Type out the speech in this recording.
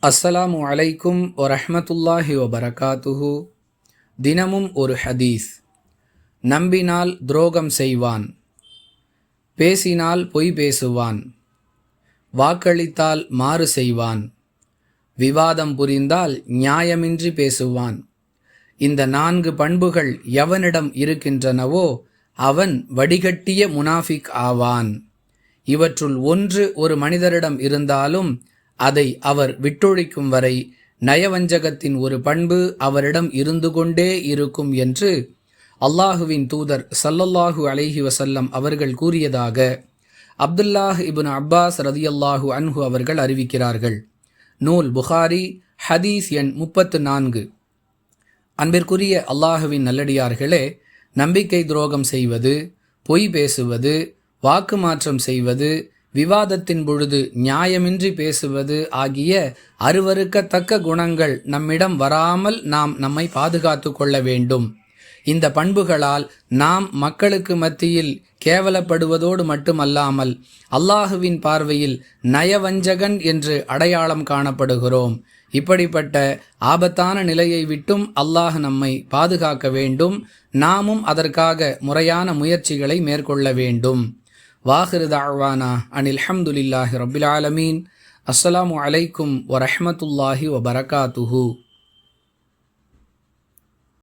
அஸ்ஸலாமு அலைக்கும் வரஹ்மத்துல்லாஹி வபரகாத்துஹு. தினமும் ஒரு ஹதீஸ். நம்பினால் துரோகம் செய்வான், பேசினால் பொய் பேசுவான், வாக்களித்தால் மாறு செய்வான், விவாதம் புரிந்தால் நியாயமின்றி பேசுவான். இந்த 4 பண்புகள் எவனிடம் இருக்கின்றனவோ அவன் வடிகட்டிய முனாஃபிக் ஆவான். இவற்றுள் ஒன்று ஒரு மனிதரிடம் இருந்தாலும் அதை அவர் விட்டொழிக்கும் வரை நயவஞ்சகத்தின் ஒரு பண்பு அவரிடம் இருந்து கொண்டே இருக்கும் என்று அல்லாஹுவின் தூதர் ஸல்லல்லாஹு அலைஹி வஸல்லம் அவர்கள் கூறியதாக அப்துல்லாஹ் இப்னு அப்பாஸ் ரதியல்லாஹு அன்ஹு அவர்கள் அறிவிக்கிறார்கள். நூல் புகாரி, ஹதீஸ் எண் 34. அன்பிற்குரிய அல்லாஹுவின் நல்லடியார்களே, நம்பிக்கை துரோகம் செய்வது, பொய் பேசுவது, வாக்கு மாற்றம் செய்வது, விவாதத்தின் பொழுது நியாயமின்றி பேசுவது ஆகிய அருவருக்கத்தக்க குணங்கள் நம்மிடம் வராமல் நாம் நம்மை பாதுகாத்து கொள்ள வேண்டும். இந்த பண்புகளால் நாம் மக்களுக்கு மத்தியில் கேவலப்படுவதோடு மட்டுமல்லாமல் அல்லாஹுவின் பார்வையில் நயவஞ்சகன் என்று அடையாளம் காணப்படுகிறோம். இப்படிப்பட்ட ஆபத்தான நிலையை விட்டும் அல்லாஹ் நம்மை பாதுகாக்க வேண்டும். நாமும் அதற்காக முறையான முயற்சிகளை மேற்கொள்ள வேண்டும். வாஹிரு தஅவானா அனில் ஹம்துலில்லாஹி ரப்பில் ஆலமீன். அஸ்ஸலாமு அலைக்கும் வரஹ்மத்துல்லாஹி வபரகாத்துஹு.